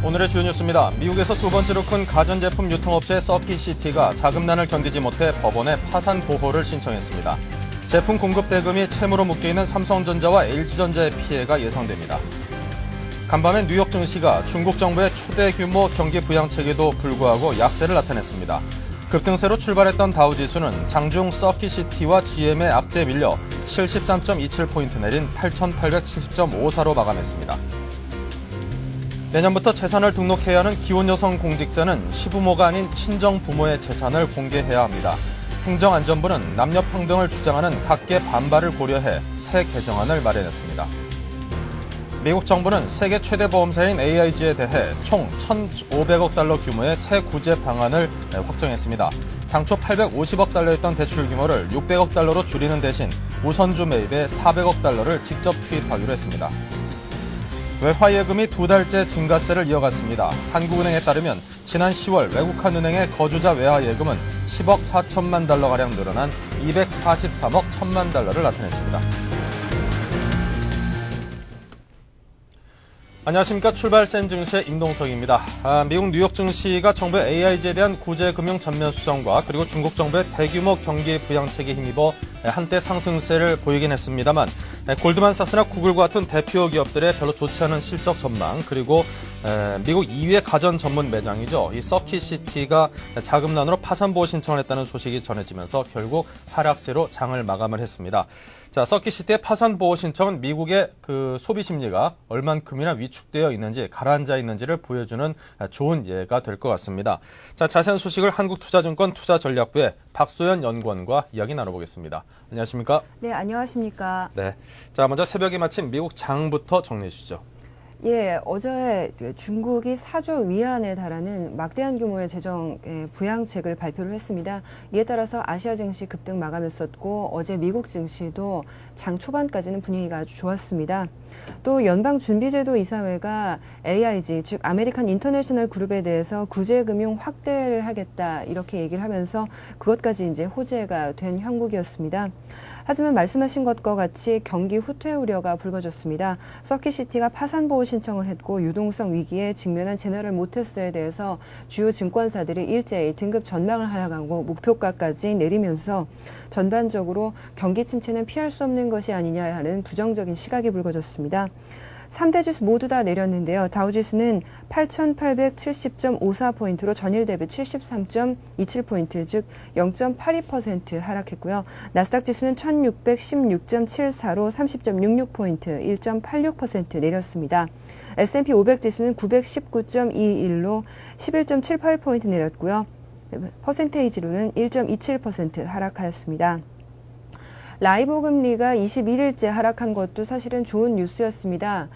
오늘의 주요 뉴스입니다. 미국에서 두 번째로 큰 가전제품 유통업체 서킷시티가 자금난을 견디지 못해 법원에 파산 보호를 신청했습니다. 제품 공급 대금이 채무로 묶여있는 삼성전자와 LG전자의 피해가 예상됩니다. 간밤에 뉴욕 증시가 중국 정부의 초대 규모 경기 부양책에도 불구하고 약세를 나타냈습니다. 급등세로 출발했던 다우지수는 장중 서킷시티와 GM의 악재에 밀려 73.27포인트 내린 8,870.54로 마감했습니다. 내년부터 재산을 등록해야 하는 기혼 여성 공직자는 시부모가 아닌 친정부모의 재산을 공개해야 합니다. 행정안전부는 남녀 평등을 주장하는 각계 반발을 고려해 새 개정안을 마련했습니다. 미국 정부는 세계 최대 보험사인 AIG에 대해 총 1,500억 달러 규모의 새 구제 방안을 확정했습니다. 당초 850억 달러였던 대출 규모를 600억 달러로 줄이는 대신 우선주 매입에 400억 달러를 직접 투입하기로 했습니다. 외화예금이 두 달째 증가세를 이어갔습니다. 한국은행에 따르면 지난 10월 외국한은행의 거주자 외화예금은 10억 4천만 달러가량 늘어난 243억 1천만 달러를 나타냈습니다. 안녕하십니까. 출발센 증시의 임동석입니다. 미국 뉴욕 증시가 정부의 AIG에 대한 구제금융 전면 수정과 그리고 중국 정부의 대규모 경기 부양책에 힘입어 한때 상승세를 보이긴 했습니다만 골드만삭스나 구글과 같은 대표 기업들의 별로 좋지 않은 실적 전망 그리고 미국 2위의 가전 전문 매장이죠. 이 서킷시티가 자금난으로 파산보호 신청을 했다는 소식이 전해지면서 결국 하락세로 장을 마감을 했습니다. 자, 서킷시티의 파산보호 신청은 미국의 그 소비 심리가 얼만큼이나 위축되어 있는지 가라앉아 있는지를 보여주는 좋은 예가 될 것 같습니다. 자, 자세한 소식을 한국투자증권 투자전략부의 박소연 연구원과 이야기 나눠보겠습니다. 안녕하십니까? 네, 안녕하십니까? 네. 자, 먼저 새벽에 마친 미국 장부터 정리해 주시죠. 예, 어제 중국이 4조 위안에 달하는 막대한 규모의 재정 부양책을 발표를 했습니다. 이에 따라서 아시아 증시 급등 마감했었고 어제 미국 증시도 장 초반까지는 분위기가 아주 좋았습니다. 또 연방준비제도 이사회가 AIG, 즉 아메리칸 인터내셔널 그룹에 대해서 구제금융 확대를 하겠다 이렇게 얘기를 하면서 그것까지 이제 호재가 된 형국이었습니다. 하지만 말씀하신 것과 같이 경기 후퇴 우려가 불거졌습니다. 서킷시티가 파산보호 신청을 했고 유동성 위기에 직면한 제너럴 모터스에 대해서 주요 증권사들이 일제히 등급 전망을 하락하고 목표가까지 내리면서 전반적으로 경기 침체는 피할 수 없는 것이 아니냐 하는 부정적인 시각이 불거졌습니다. 3대 지수 모두 다 내렸는데요. 다우지수는 8,870.54포인트로 전일 대비 73.27포인트, 즉 0.82% 하락했고요. 나스닥 지수는 1,616.74로 30.66포인트, 1.86% 내렸습니다. S&P 500 지수는 919.21로 11.78포인트 내렸고요. 퍼센테이지로는 1.27% 하락하였습니다. 라이보 금리가 21일째 하락한 것도 사실은 좋은 뉴스였습니다.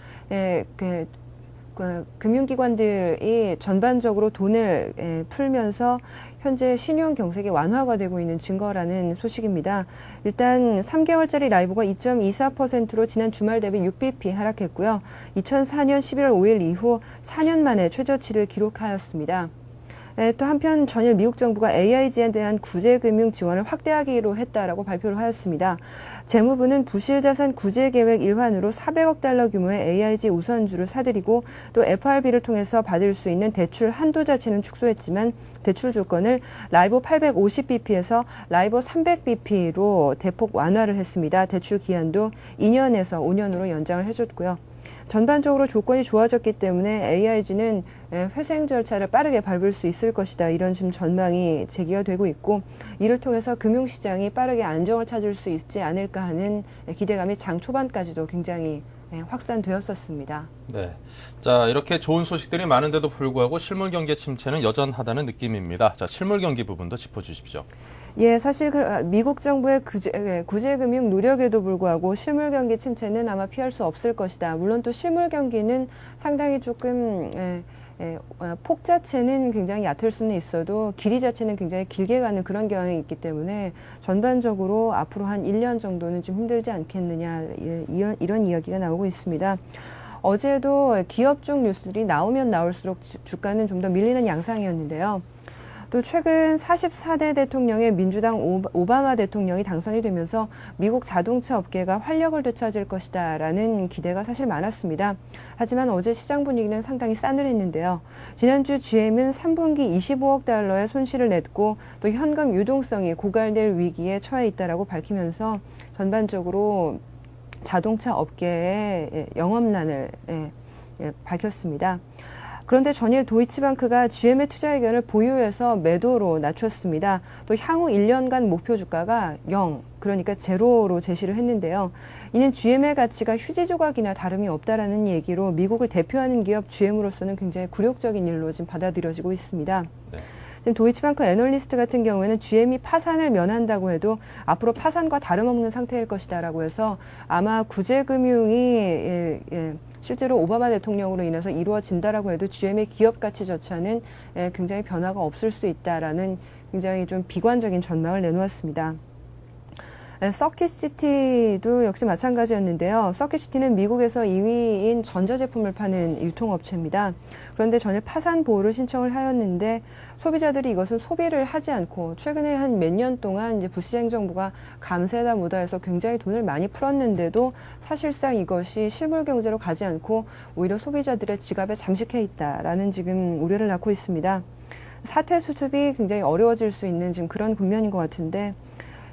금융기관들이 전반적으로 돈을 풀면서 현재 신용 경색이 완화가 되고 있는 증거라는 소식입니다. 일단 3개월짜리 라이보가 2.24%로 지난 주말 대비 6bp 하락했고요. 2004년 11월 5일 이후 4년 만에 최저치를 기록하였습니다. 또 한편 전일 미국 정부가 AIG에 대한 구제금융 지원을 확대하기로 했다라고 발표를 하였습니다. 재무부는 부실자산 구제계획 일환으로 400억 달러 규모의 AIG 우선주를 사들이고 또 FRB를 통해서 받을 수 있는 대출 한도 자체는 축소했지만 대출 조건을 라이보 850bp에서 라이보 300bp로 대폭 완화를 했습니다. 대출 기한도 2년에서 5년으로 연장을 해줬고요. 전반적으로 조건이 좋아졌기 때문에 AIG는 회생 절차를 빠르게 밟을 수 있을 것이다. 이런 지금 전망이 제기가 되고 있고 이를 통해서 금융시장이 빠르게 안정을 찾을 수 있지 않을까 하는 기대감이 장 초반까지도 굉장히 확산되었었습니다. 네. 자, 이렇게 좋은 소식들이 많은데도 불구하고 실물 경기 침체는 여전하다는 느낌입니다. 자, 실물 경기 부분도 짚어주십시오. 예, 사실 미국 정부의 구제금융 노력에도 불구하고 실물 경기 침체는 아마 피할 수 없을 것이다. 물론 또 실물 경기는 상당히 조금 폭 자체는 굉장히 얕을 수는 있어도 길이 자체는 굉장히 길게 가는 그런 경향이 있기 때문에 전반적으로 앞으로 한 1년 정도는 좀 힘들지 않겠느냐 이런 이야기가 나오고 있습니다. 어제도 기업 쪽 뉴스들이 나오면 나올수록 주가는 좀 더 밀리는 양상이었는데요. 또 최근 44대 대통령의 민주당 오바마 대통령이 당선이 되면서 미국 자동차 업계가 활력을 되찾을 것이다라는 기대가 사실 많았습니다. 하지만 어제 시장 분위기는 상당히 싸늘했는데요. 지난주 GM은 3분기 25억 달러의 손실을 냈고 또 현금 유동성이 고갈될 위기에 처해 있다라고 밝히면서 전반적으로 자동차 업계의 영업난을 밝혔습니다. 그런데 전일 도이치방크가 GM의 투자 의견을 보유해서 매도로 낮췄습니다. 또 향후 1년간 목표 주가가 0, 그러니까 제로로 제시를 했는데요. 이는 GM의 가치가 휴지 조각이나 다름이 없다라는 얘기로 미국을 대표하는 기업 GM으로서는 굉장히 굴욕적인 일로 지금 받아들여지고 있습니다. 네. 지금 도이치방크 애널리스트 같은 경우에는 GM이 파산을 면한다고 해도 앞으로 파산과 다름없는 상태일 것이다라고 해서 아마 구제금융이 실제로 오바마 대통령으로 인해서 이루어진다라고 해도 GM의 기업 가치 저차는 굉장히 변화가 없을 수 있다라는 굉장히 좀 비관적인 전망을 내놓았습니다. 서킷시티도 역시 마찬가지였는데요. 서킷시티는 미국에서 2위인 전자제품을 파는 유통업체입니다. 그런데 전일 파산 보호를 신청을 하였는데 소비자들이 이것은 소비를 하지 않고 최근에 한 몇 년 동안 이제 부시 행정부가 감세다 뭐다 해서 굉장히 돈을 많이 풀었는데도 사실상 이것이 실물 경제로 가지 않고 오히려 소비자들의 지갑에 잠식해 있다라는 지금 우려를 낳고 있습니다. 사태 수습이 굉장히 어려워질 수 있는 지금 그런 국면인 것 같은데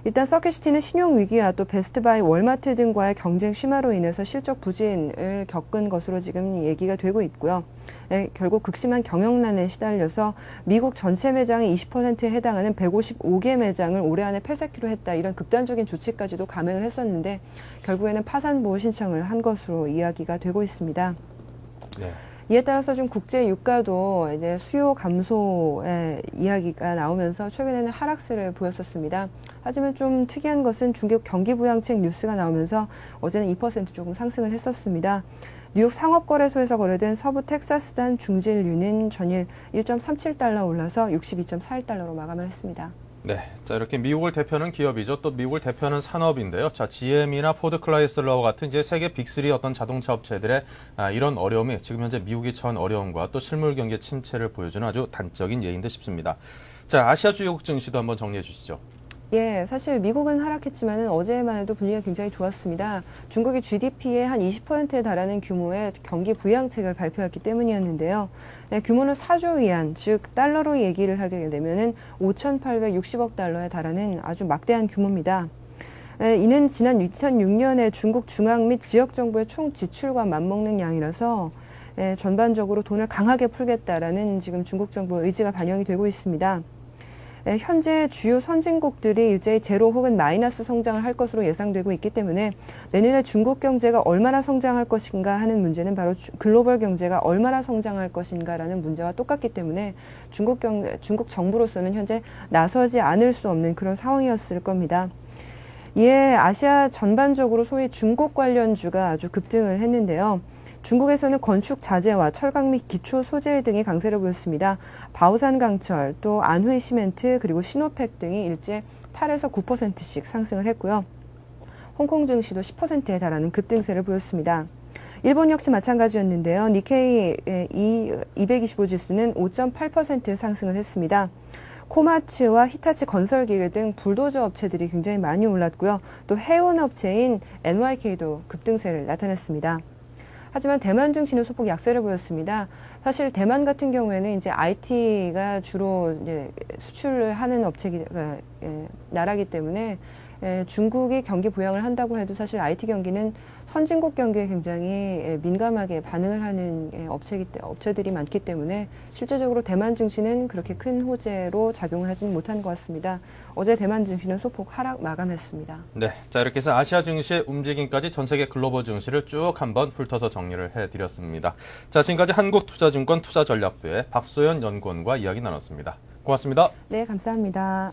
일단 서킷시티는 신용 위기와 또 베스트바이, 월마트 등과의 경쟁 심화로 인해서 실적 부진을 겪은 것으로 지금 얘기가 되고 있고요. 결국 극심한 경영난에 시달려서 미국 전체 매장의 20%에 해당하는 155개 매장을 올해 안에 폐쇄키로 했다. 이런 극단적인 조치까지도 감행을 했었는데 결국에는 파산 보호 신청을 한 것으로 이야기가 되고 있습니다. 네. 이에 따라서 좀 국제 유가도 이제 수요 감소의 이야기가 나오면서 최근에는 하락세를 보였었습니다. 하지만 좀 특이한 것은 중국 경기 부양책 뉴스가 나오면서 어제는 2% 조금 상승을 했었습니다. 뉴욕 상업거래소에서 거래된 서부 텍사스산 중진류는 전일 1.37달러 올라서 62.41달러로 마감을 했습니다. 네, 자 이렇게 미국을 대표하는 기업이죠. 또 미국을 대표하는 산업인데요. 자 GM이나 포드 클라이슬러와 같은 이제 세계 빅3 어떤 자동차 업체들의 이런 어려움이 지금 현재 미국이 처한 어려움과 또 실물 경제 침체를 보여주는 아주 단적인 예인데 싶습니다. 자 아시아 주요국 증시도 한번 정리해 주시죠. 예, 사실 미국은 하락했지만 어제만 해도 분위기가 굉장히 좋았습니다. 중국이 GDP의 한 20%에 달하는 규모의 경기 부양책을 발표했기 때문이었는데요. 규모는 4조 위안, 즉 달러로 얘기를 하게 되면은 5,860억 달러에 달하는 아주 막대한 규모입니다. 이는 지난 2006년에 중국 중앙 및 지역 정부의 총 지출과 맞먹는 양이라서 전반적으로 돈을 강하게 풀겠다라는 지금 중국 정부의 의지가 반영이 되고 있습니다. 현재 주요 선진국들이 일제히 제로 혹은 마이너스 성장을 할 것으로 예상되고 있기 때문에 내년에 중국 경제가 얼마나 성장할 것인가 하는 문제는 바로 글로벌 경제가 얼마나 성장할 것인가라는 문제와 똑같기 때문에 중국 정부로서는 현재 나서지 않을 수 없는 그런 상황이었을 겁니다. 이에 아시아 전반적으로 소위 중국 관련주가 아주 급등을 했는데요. 중국에서는 건축 자재와 철강 및 기초 소재 등이 강세를 보였습니다. 바오산 강철, 또 안후이 시멘트, 그리고 시노팩 등이 일제 8에서 9%씩 상승을 했고요. 홍콩 증시도 10%에 달하는 급등세를 보였습니다. 일본 역시 마찬가지였는데요. 니케이 225 지수는 5.8% 상승을 했습니다. 코마츠와 히타치 건설기계 등 불도저 업체들이 굉장히 많이 올랐고요. 또 해운 업체인 NYK도 급등세를 나타냈습니다. 하지만 대만 증시는 소폭 약세를 보였습니다. 사실 대만 같은 경우에는 이제 IT가 주로 이제 수출을 하는 나라기 때문에 중국이 경기 부양을 한다고 해도 사실 IT 경기는 선진국 경기에 굉장히 민감하게 반응을 하는 업체들이 많기 때문에 실제적으로 대만 증시는 그렇게 큰 호재로 작용을 하지는 못한 것 같습니다. 어제 대만 증시는 소폭 하락 마감했습니다. 네, 자 이렇게 해서 아시아 증시의 움직임까지 전 세계 글로벌 증시를 쭉 한번 훑어서 정리를 해드렸습니다. 자 지금까지 한국투자증권 투자전략부의 박소연 연구원과 이야기 나눴습니다. 고맙습니다. 네, 감사합니다.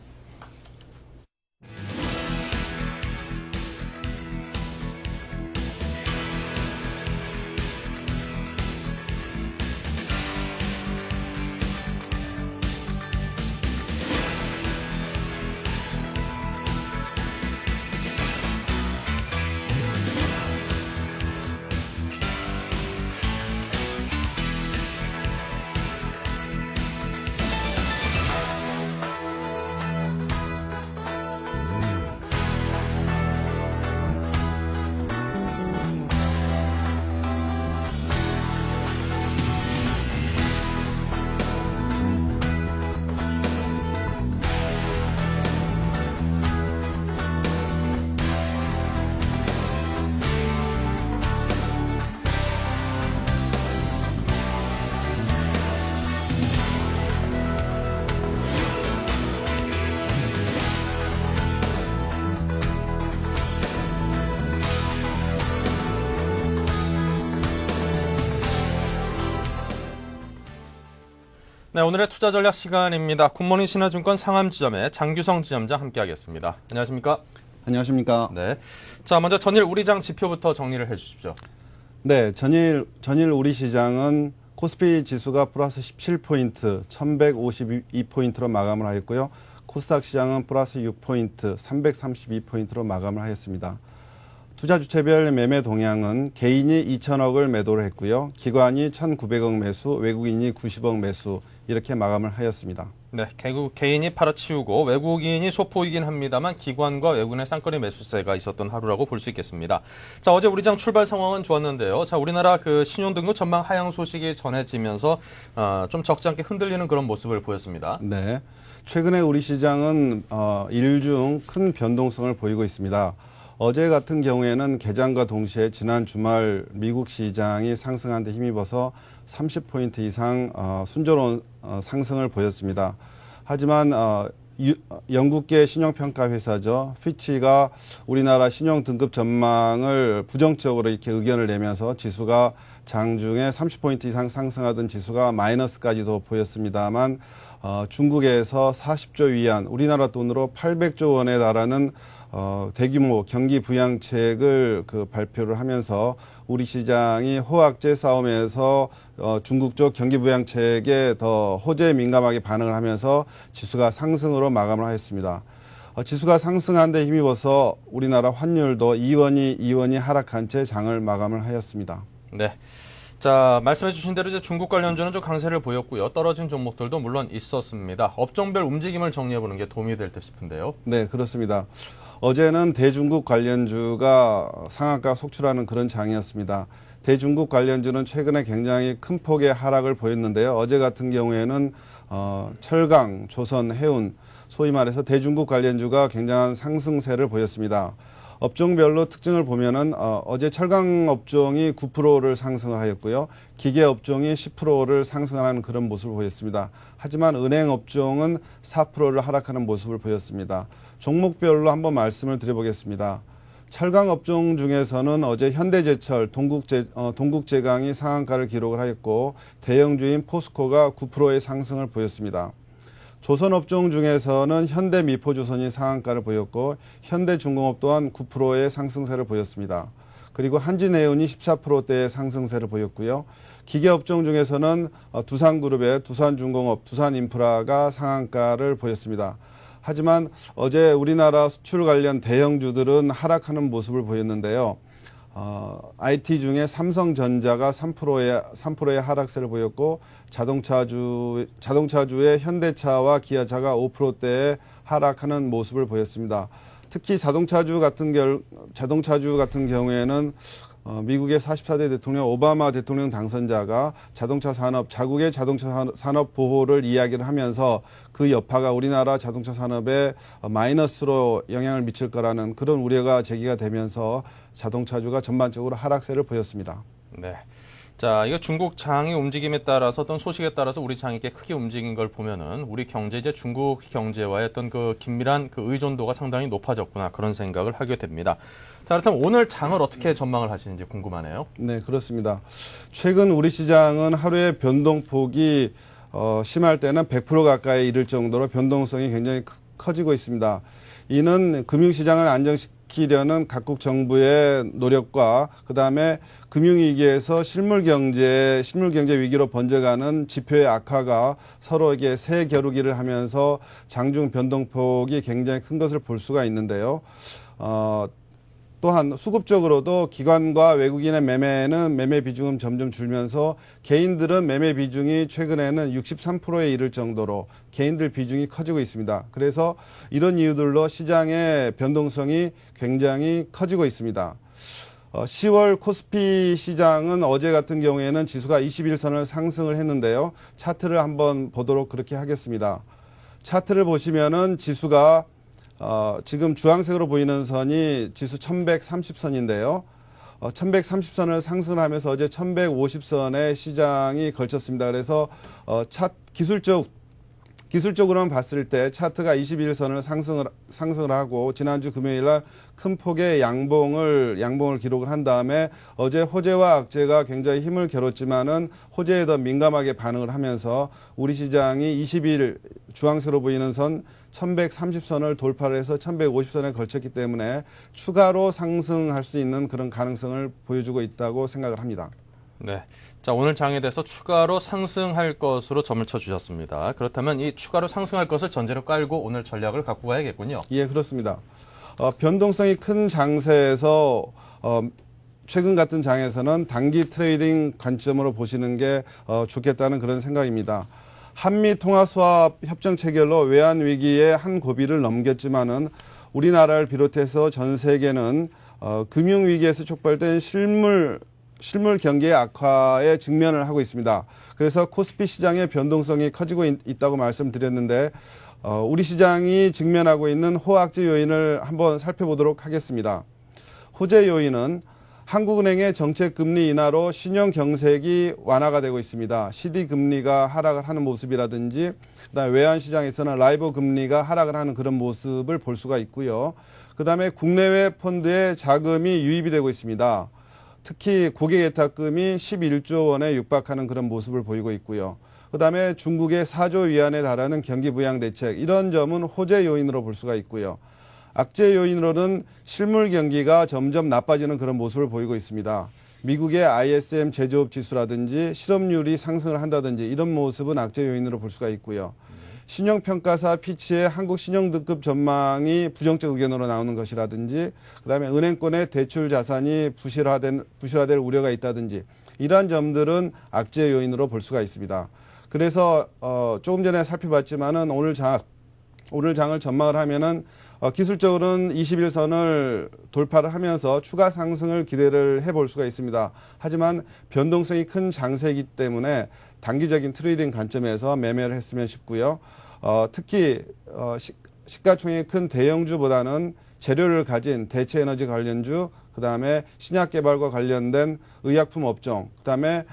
네, 오늘의 투자 전략 시간입니다. 굿모닝 신한증권 상암지점의 장규성 지점장 함께하겠습니다. 안녕하십니까? 안녕하십니까? 네. 자, 먼저 전일 우리장 지표부터 정리를 해주십시오. 네, 전일 우리 시장은 코스피 지수가 플러스 17포인트, 1152포인트로 마감을 하였고요. 코스닥 시장은 플러스 6포인트, 332포인트로 마감을 하였습니다. 투자 주체별 매매 동향은 개인이 2천억을 매도를 했고요. 기관이 1,900억 매수, 외국인이 90억 매수 이렇게 마감을 하였습니다. 네, 개인이 팔아치우고 외국인이 소포이긴 합니다만 기관과 외국인의 쌍끌이 매수세가 있었던 하루라고 볼 수 있겠습니다. 자, 어제 우리장 출발 상황은 좋았는데요. 자, 우리나라 그 신용등급 전망 하향 소식이 전해지면서 좀 적지 않게 흔들리는 그런 모습을 보였습니다. 네, 최근에 우리 시장은 일중 큰 변동성을 보이고 있습니다. 어제 같은 경우에는 개장과 동시에 지난 주말 미국 시장이 상승한 데 힘입어서 30포인트 이상 순조로운 상승을 보였습니다. 하지만 영국계 신용평가 회사죠. 피치가 우리나라 신용 등급 전망을 부정적으로 이렇게 의견을 내면서 지수가 장중에 30포인트 이상 상승하던 지수가 마이너스까지도 보였습니다만 중국에서 40조 위안, 우리나라 돈으로 800조 원에 달하는 대규모 경기 부양책을 발표를 하면서 우리 시장이 호황제 싸움에서 중국 쪽 경기 부양책에 더 호재에 민감하게 반응을 하면서 지수가 상승으로 마감을 하였습니다. 지수가 상승한 데 힘입어서 우리나라 환율도 이원이 하락한 채 장을 마감을 하였습니다. 네. 자, 말씀해 주신 대로 이제 중국 관련주는 좀 강세를 보였고요. 떨어진 종목들도 물론 있었습니다. 업종별 움직임을 정리해 보는 게 도움이 될 듯 싶은데요. 네, 그렇습니다. 어제는 대중국 관련주가 상한가 속출하는 그런 장이었습니다. 대중국 관련주는 최근에 굉장히 큰 폭의 하락을 보였는데요. 어제 같은 경우에는 철강, 조선, 해운, 소위 말해서 대중국 관련주가 굉장한 상승세를 보였습니다. 업종별로 특징을 보면은 어제 철강 업종이 9%를 상승을 하였고요. 기계 업종이 10%를 상승하는 그런 모습을 보였습니다. 하지만 은행 업종은 4%를 하락하는 모습을 보였습니다. 종목별로 한번 말씀을 드려보겠습니다. 철강 업종 중에서는 어제 현대제철, 동국제강이 상한가를 기록을 하였고 대형주인 포스코가 9%의 상승을 보였습니다. 조선업종 중에서는 현대미포조선이 상한가를 보였고 현대중공업 또한 9%의 상승세를 보였습니다. 그리고 한진해운이 14%대의 상승세를 보였고요. 기계업종 중에서는 두산그룹의 두산중공업, 두산인프라가 상한가를 보였습니다. 하지만 어제 우리나라 수출 관련 대형주들은 하락하는 모습을 보였는데요. IT 중에 삼성전자가 3%의 하락세를 보였고 자동차주의 현대차와 기아차가 5%대의 하락하는 모습을 보였습니다. 특히 자동차주 같은 경우에는 미국의 44대 대통령 오바마 대통령 당선자가 자국의 자동차 산업 보호를 이야기를 하면서 그 여파가 우리나라 자동차 산업에 마이너스로 영향을 미칠 거라는 그런 우려가 제기가 되면서 자동차주가 전반적으로 하락세를 보였습니다. 네. 자, 이거 중국 장의 움직임에 따라서 어떤 소식에 따라서 우리 장이 이렇게 크게 움직인 걸 보면은 우리 경제 이제 중국 경제와의 어떤 그 긴밀한 그 의존도가 상당히 높아졌구나 그런 생각을 하게 됩니다. 자, 그렇다면 오늘 장을 어떻게 전망을 하시는지 궁금하네요. 네, 그렇습니다. 최근 우리 시장은 하루의 변동폭이 심할 때는 100% 가까이 이를 정도로 변동성이 굉장히 커지고 있습니다. 이는 금융시장을 안정시키려는 각국 정부의 노력과 그다음에 금융위기에서 실물경제 위기로 번져가는 지표의 악화가 서로에게 새 겨루기를 하면서 장중 변동폭이 굉장히 큰 것을 볼 수가 있는데요. 또한 수급적으로도 기관과 외국인의 매매 비중은 점점 줄면서 개인들은 매매 비중이 최근에는 63%에 이를 정도로 개인들 비중이 커지고 있습니다. 그래서 이런 이유들로 시장의 변동성이 굉장히 커지고 있습니다. 10월 코스피 시장은 어제 같은 경우에는 지수가 21선을 상승을 했는데요. 차트를 한번 보도록 그렇게 하겠습니다. 차트를 보시면은 지수가 지금 주황색으로 보이는 선이 지수 1130선인데요. 1130선을 상승하면서 어제 1150선에 시장이 걸쳤습니다. 그래서 기술적 기술적으로만 봤을 때 차트가 21선을 상승을 하고 지난주 금요일 날 큰 폭의 양봉을 기록을 한 다음에 어제 호재와 악재가 굉장히 힘을 겨뤘지만은 호재에 더 민감하게 반응을 하면서 우리 시장이 20일 주황색으로 보이는 선 1130선을 돌파를 해서 1150선에 걸쳤기 때문에 추가로 상승할 수 있는 그런 가능성을 보여주고 있다고 생각을 합니다. 네. 자, 오늘 장에 대해서 추가로 상승할 것으로 점을 쳐주셨습니다. 그렇다면 이 추가로 상승할 것을 전제로 깔고 오늘 전략을 갖고 가야겠군요. 예, 그렇습니다. 변동성이 큰 장세에서 최근 같은 장에서는 단기 트레이딩 관점으로 보시는 게 좋겠다는 그런 생각입니다. 한미 통화수합 협정 체결로 외환 위기의 한 고비를 넘겼지만은 우리나라를 비롯해서 전 세계는 금융 위기에서 촉발된 실물 경기의 악화에 직면을 하고 있습니다. 그래서 코스피 시장의 변동성이 커지고 있다고 말씀드렸는데 우리 시장이 직면하고 있는 호악재 요인을 한번 살펴보도록 하겠습니다. 호재 요인은 한국은행의 정책금리 인하로 신용 경색이 완화가 되고 있습니다. CD 금리가 하락을 하는 모습이라든지 그다음에 외환시장에서는 라이보 금리가 하락을 하는 그런 모습을 볼 수가 있고요. 그다음에 국내외 펀드에 자금이 유입이 되고 있습니다. 특히 고객예탁금이 11조 원에 육박하는 그런 모습을 보이고 있고요. 그다음에 중국의 4조 위안에 달하는 경기 부양 대책, 이런 점은 호재 요인으로 볼 수가 있고요. 악재 요인으로는 실물 경기가 점점 나빠지는 그런 모습을 보이고 있습니다. 미국의 ISM 제조업 지수라든지 실업률이 상승을 한다든지 이런 모습은 악재 요인으로 볼 수가 있고요. 신용평가사 피치의 한국 신용등급 전망이 부정적 의견으로 나오는 것이라든지 그다음에 은행권의 대출 자산이 부실화될 우려가 있다든지 이러한 점들은 악재 요인으로 볼 수가 있습니다. 그래서 조금 전에 살펴봤지만은 오늘 장을 전망을 하면은 기술적으로는 21선을 돌파를 하면서 추가 상승을 기대를 해볼 수가 있습니다. 하지만 변동성이 큰 장세이기 때문에 단기적인 트레이딩 관점에서 매매를 했으면 싶고요. 특히 시가총액이 큰 대형주보다는 재료를 가진 대체에너지 관련주, 그다음에 신약개발과 관련된 의약품 업종, 그다음에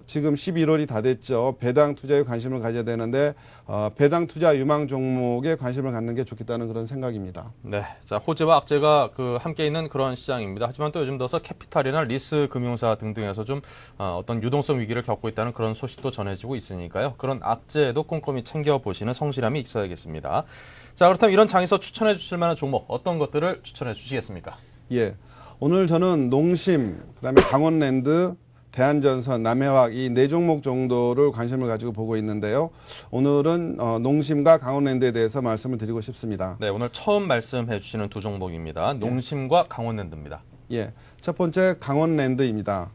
지금 11월이 다 됐죠. 배당 투자에 관심을 가져야 되는데 배당 투자 유망 종목에 관심을 갖는 게 좋겠다는 그런 생각입니다. 네, 자, 호재와 악재가 함께 있는 그런 시장입니다. 하지만 또 요즘 들어서 캐피탈이나 리스 금융사 등등에서 좀 어떤 유동성 위기를 겪고 있다는 그런 소식도 전해지고 있으니까요. 그런 악재도 꼼꼼히 챙겨보시는 성실함이 있어야겠습니다. 자, 그렇다면 이런 장에서 추천해 주실 만한 종목 어떤 것들을 추천해 주시겠습니까? 예, 오늘 저는 농심, 그다음에 강원랜드, 대한전선, 남해화학 이 네 종목 정도를 관심을 가지고 보고 있는데요. 오늘은 농심과 강원랜드에 대해서 말씀을 드리고 싶습니다. 네, 오늘 처음 말씀해 주시는 두 종목입니다. 농심과 강원랜드입니다. 예, 첫 번째 강원랜드입니다.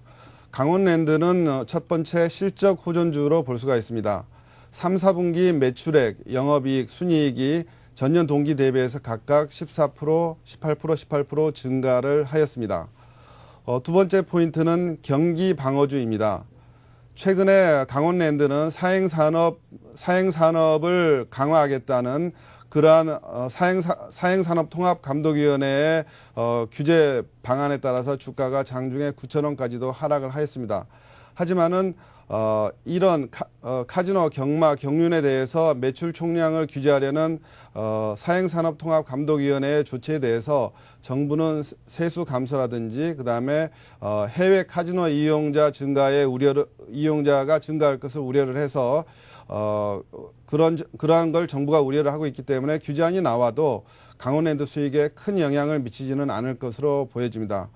강원랜드는 첫 번째 실적 호전주로 볼 수가 있습니다. 3, 4분기 매출액, 영업이익, 순이익이 전년 동기 대비해서 각각 14%, 18% 증가를 하였습니다. 두 번째 포인트는 경기 방어주입니다. 최근에 강원랜드는 사행산업을 강화하겠다는 그러한 사행산업통합감독위원회의 규제 방안에 따라서 주가가 장중에 9,000원까지도 하락을 하였습니다. 하지만은 이런 카지노, 경마, 경륜에 대해서 매출 총량을 규제하려는 사행산업통합감독위원회의 조치에 대해서 정부는 세수 감소라든지 그다음에 해외 카지노 이용자가 증가할 것을 우려를 해서 그러한 걸 정부가 우려를 하고 있기 때문에 규제안이 나와도 강원랜드 수익에 큰 영향을 미치지는 않을 것으로 보여집니다.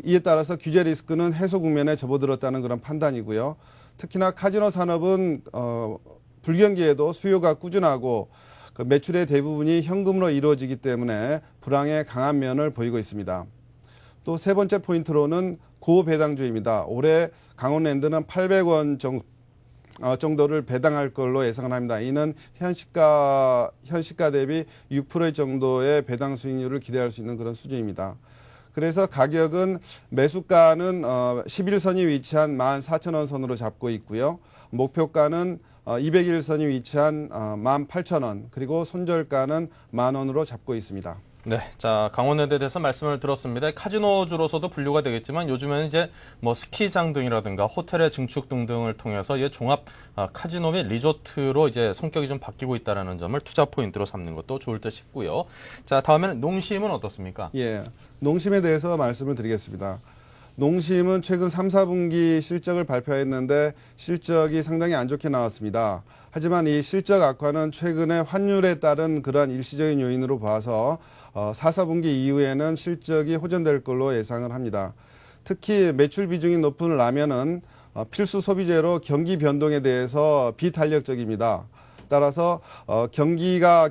이에 따라서 규제 리스크는 해소 국면에 접어들었다는 그런 판단이고요. 특히나 카지노 산업은 불경기에도 수요가 꾸준하고 그 매출의 대부분이 현금으로 이루어지기 때문에 불황에 강한 면을 보이고 있습니다. 또 세 번째 포인트로는 고배당주입니다. 올해 강원랜드는 800원 정도를 배당할 걸로 예상을 합니다. 이는 현시가 대비 6% 정도의 배당 수익률을 기대할 수 있는 그런 수준입니다. 그래서 가격은 매수가는 11선이 위치한 14,000원 선으로 잡고 있고요. 목표가는 200일선이 위치한 18,000원, 그리고 손절가는 10,000원으로 잡고 있습니다. 네, 자 강원랜드에 대해서 말씀을 들었습니다. 카지노주로서도 분류가 되겠지만 요즘에는 이제 뭐 스키장 등이라든가 호텔의 증축 등등을 통해서 이제 종합 카지노 및 리조트로 이제 성격이 좀 바뀌고 있다는 점을 투자 포인트로 삼는 것도 좋을 듯 싶고요. 자 다음에는 농심은 어떻습니까? 예, 농심에 대해서 말씀을 드리겠습니다. 농심은 최근 3, 4분기 실적을 발표했는데 실적이 상당히 안 좋게 나왔습니다. 하지만 이 실적 악화는 최근에 환율에 따른 그러한 일시적인 요인으로 봐서 4, 4분기 이후에는 실적이 호전될 걸로 예상을 합니다. 특히 매출 비중이 높은 라면은 필수 소비재로 경기 변동에 대해서 비탄력적입니다. 따라서 경기가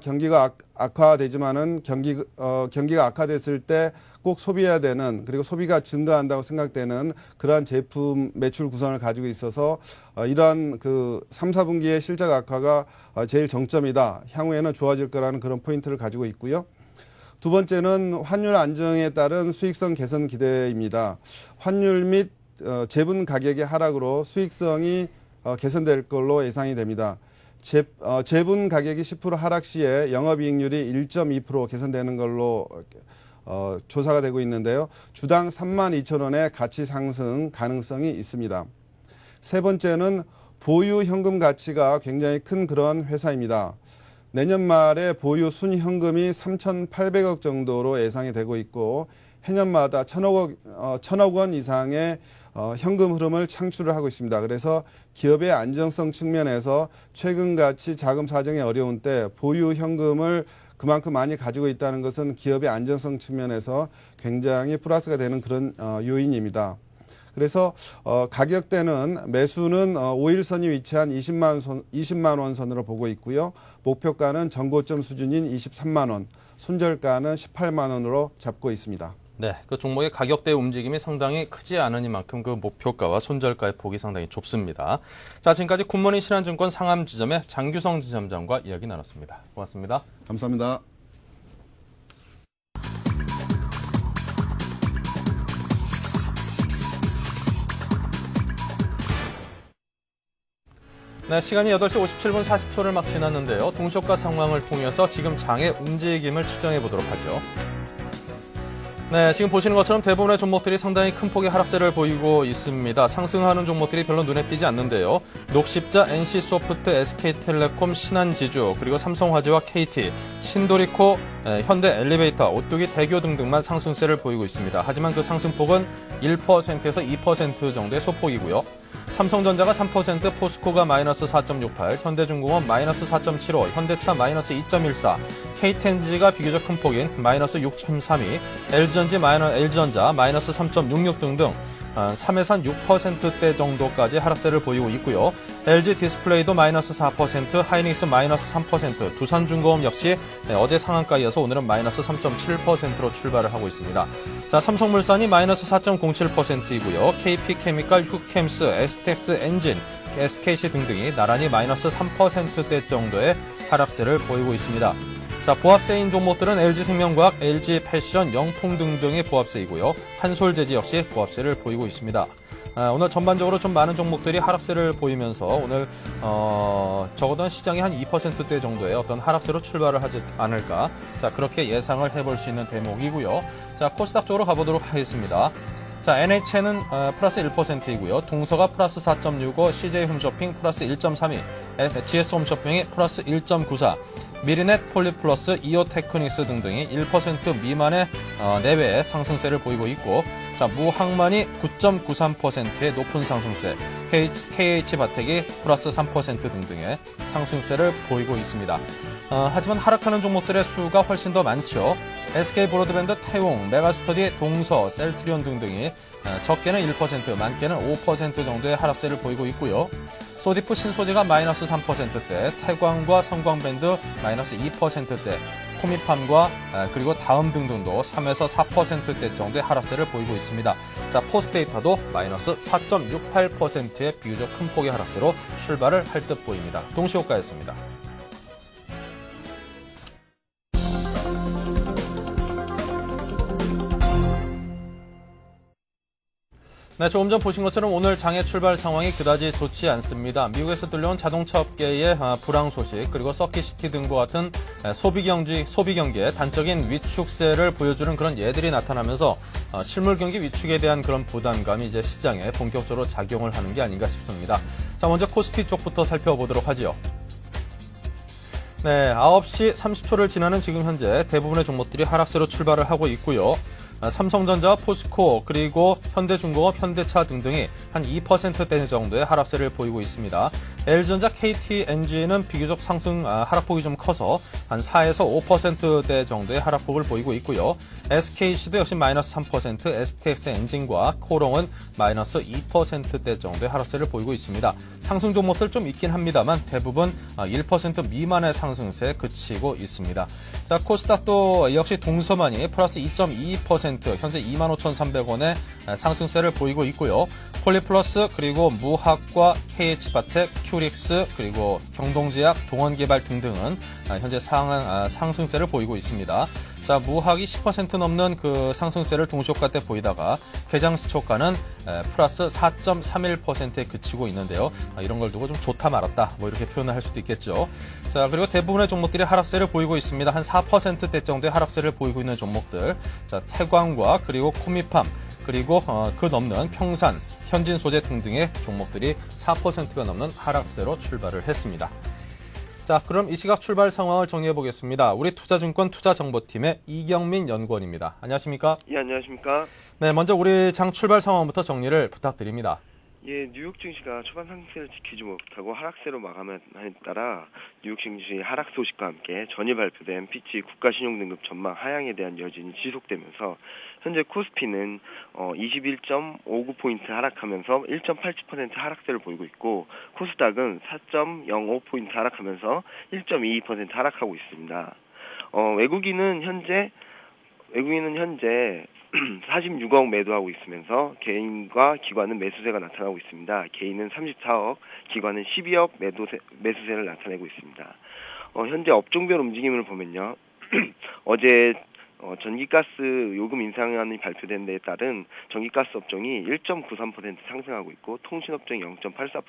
악화되지만은 경기가 악화됐을 때 꼭 소비해야 되는, 그리고 소비가 증가한다고 생각되는 그러한 제품 매출 구성을 가지고 있어서 이러한 그 3, 4분기의 실적 악화가 제일 정점이다. 향후에는 좋아질 거라는 그런 포인트를 가지고 있고요. 두 번째는 환율 안정에 따른 수익성 개선 기대입니다. 환율 및 제분 가격의 하락으로 수익성이 개선될 걸로 예상이 됩니다. 제분 가격이 10% 하락 시에 영업이익률이 1.2% 개선되는 걸로 조사가 되고 있는데요. 주당 32,000원의 가치 상승 가능성이 있습니다. 세 번째는 보유 현금 가치가 굉장히 큰 그런 회사입니다. 내년 말에 보유 순현금이 3,800억 정도로 예상이 되고 있고 해년마다 1,000억 원 이상의 현금 흐름을 창출을 하고 있습니다. 그래서 기업의 안정성 측면에서 최근같이 자금 사정이 어려운 때 보유 현금을 그만큼 많이 가지고 있다는 것은 기업의 안정성 측면에서 굉장히 플러스가 되는 그런 요인입니다. 그래서 가격대는 매수는 5일선이 위치한 20만 원 선으로 보고 있고요. 목표가는 전고점 수준인 23만 원, 손절가는 18만 원으로 잡고 있습니다. 네, 그 종목의 가격대 움직임이 상당히 크지 않으니만큼 그 목표가와 손절가의 폭이 상당히 좁습니다. 자, 지금까지 굿모닝 신한증권 상암지점의 장규성 지점장과 이야기 나눴습니다. 고맙습니다. 감사합니다. 네, 시간이 8시 57분 40초를 막 지났는데요. 동시효과 상황을 통해서 지금 장의 움직임을 측정해 보도록 하죠. 네, 지금 보시는 것처럼 대부분의 종목들이 상당히 큰 폭의 하락세를 보이고 있습니다. 상승하는 종목들이 별로 눈에 띄지 않는데요. 녹십자, NC소프트, SK텔레콤, 신한지주, 그리고 삼성화재와 KT, 신도리코, 현대 엘리베이터, 오뚜기, 대교 등등만 상승세를 보이고 있습니다. 하지만 그 상승폭은 1%에서 2% 정도의 소폭이고요. 삼성전자가 3%, 포스코가 마이너스 4.68, 현대중공업 마이너스 4.75, 현대차 마이너스 2.14, KTNG가 비교적 큰 폭인 마이너스 6.32, LG전자 마이너스 3.66 등등 3에서 6%대 정도까지 하락세를 보이고 있고요. LG 디스플레이도 마이너스 4%, 하이닉스 마이너스 3%, 두산중공업 역시 어제 상한가에 이어서 오늘은 마이너스 3.7%로 출발을 하고 있습니다. 자, 삼성물산이 마이너스 4.07%이고요. KP케미칼, 휴캠스, STX 엔진, SKC 등등이 나란히 마이너스 3%대 정도의 하락세를 보이고 있습니다. 자, 보합세인 종목들은 LG생명과학, LG패션, 영풍 등등의 보합세이고요. 한솔재지 역시 보합세를 보이고 있습니다. 오늘 전반적으로 좀 많은 종목들이 하락세를 보이면서 오늘 적어도 시장이 한 2%대 정도의 어떤 하락세로 출발을 하지 않을까. 자, 그렇게 예상을 해볼 수 있는 대목이고요. 자, 코스닥 쪽으로 가보도록 하겠습니다. 자, NHN은 플러스 1%이고요. 동서가 플러스 4.65, CJ홈쇼핑 플러스 1.32, GS홈쇼핑이 플러스 1.94, 미리넷, 폴리플러스, 이오테크닉스 등등이 1% 미만의 내외의 상승세를 보이고 있고, 자, 무항만이 9.93%의 높은 상승세, KH바텍이 플러스 3% 등등의 상승세를 보이고 있습니다. 하지만 하락하는 종목들의 수가 훨씬 더 많죠. SK브로드밴드, 태웅, 메가스터디, 동서, 셀트리온 등등이 적게는 1%, 많게는 5% 정도의 하락세를 보이고 있고요. 소디프 신소재가 마이너스 3%대, 태광과 성광밴드 마이너스 2%대, 코미팜과 그리고 다음 등등도 3에서 4%대 정도의 하락세를 보이고 있습니다. 자, 포스데이터도 마이너스 4.68%의 비교적 큰 폭의 하락세로 출발을 할 듯 보입니다. 동시효과였습니다. 네, 조금 전 보신 것처럼 오늘 장의 출발 상황이 그다지 좋지 않습니다. 미국에서 들려온 자동차 업계의 불황 소식, 그리고 서킷시티 등과 같은 소비 경기의 단적인 위축세를 보여주는 그런 예들이 나타나면서 실물 경기 위축에 대한 그런 부담감이 이제 시장에 본격적으로 작용을 하는 게 아닌가 싶습니다. 자, 먼저 코스피 쪽부터 살펴보도록 하죠. 네, 9시 30초를 지나는 지금 현재 대부분의 종목들이 하락세로 출발을 하고 있고요. 삼성전자, 포스코, 그리고 현대중공업, 현대차 등등이 한 2%대 정도의 하락세를 보이고 있습니다. LG전자, KTNG는 비교적 하락폭이 좀 커서 한 4에서 5%대 정도의 하락폭을 보이고 있고요. SKC도 역시 마이너스 3%, STX 엔진과 코롱은 마이너스 2%대 정도의 하락세를 보이고 있습니다. 상승 종목들 좀 있긴 합니다만 대부분 1% 미만의 상승세에 그치고 있습니다. 자, 코스닥도 역시 동서만이 플러스 2.22%, 현재 25,300원의 상승세를 보이고 있고요. 폴리플러스, 그리고 무학과 KH바텍, 큐릭스, 그리고 경동제약, 동원개발 등등은 현재 상승세를 보이고 있습니다. 자, 무학이 10% 넘는 그 상승세를 동시효과 때 보이다가 개장시초가는 플러스 4.31%에 그치고 있는데요. 이런 걸 두고 좀 좋다 말았다, 뭐 이렇게 표현을 할 수도 있겠죠. 자, 그리고 대부분의 종목들이 하락세를 보이고 있습니다. 한 4%대 정도의 하락세를 보이고 있는 종목들. 자, 태광과 그리고 코미팜, 그리고 그 넘는 평산, 현진소재 등등의 종목들이 4%가 넘는 하락세로 출발을 했습니다. 자, 그럼 이 시각 출발 상황을 정리해 보겠습니다. 우리 투자증권 투자정보팀의 이경민 연구원입니다. 안녕하십니까? 예, 안녕하십니까? 네, 먼저 우리 장 출발 상황부터 정리를 부탁드립니다. 예, 뉴욕 증시가 초반 상승세를 지키지 못하고 하락세로 마감에 따라 뉴욕 증시 하락 소식과 함께 전일 발표된 피치 국가신용등급 전망 하향에 대한 여진이 지속되면서 현재 코스피는 21.59포인트 하락하면서 1.87% 하락세를 보이고 있고, 코스닥은 4.05포인트 하락하면서 1.22% 하락하고 있습니다. 외국인은 현재 46억 매도하고 있으면서 개인과 기관은 매수세가 나타나고 있습니다. 개인은 34억, 기관은 12억 매수세를 나타내고 있습니다. 현재 업종별 움직임을 보면요. 어제 전기가스 요금 인상안이 발표된 데에 따른 전기가스 업종이 1.93% 상승하고 있고, 통신업종이 0.84%,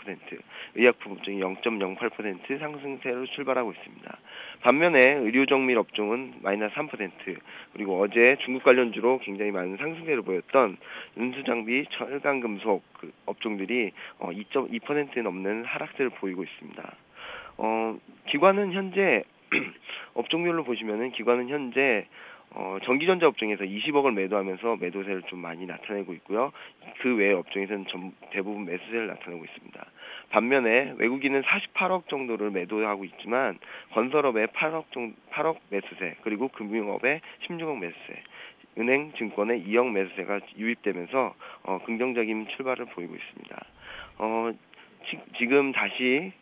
의약품 업종이 0.08% 상승세로 출발하고 있습니다. 반면에 의료정밀 업종은 마이너스 3%, 그리고 어제 중국 관련주로 굉장히 많은 상승세를 보였던 운수장비, 철강금속 업종들이 2.2% 넘는 하락세를 보이고 있습니다. 기관은 현재 업종별로 보시면은 기관은 현재 전기전자 업종에서 20억을 매도하면서 매도세를 좀 많이 나타내고 있고요. 그 외의 업종에서는 대부분 매수세를 나타내고 있습니다. 반면에 외국인은 48억 정도를 매도하고 있지만 건설업에 8억 매수세, 그리고 금융업에 16억 매수세, 은행, 증권에 2억 매수세가 유입되면서 긍정적인 출발을 보이고 있습니다. 지금 다시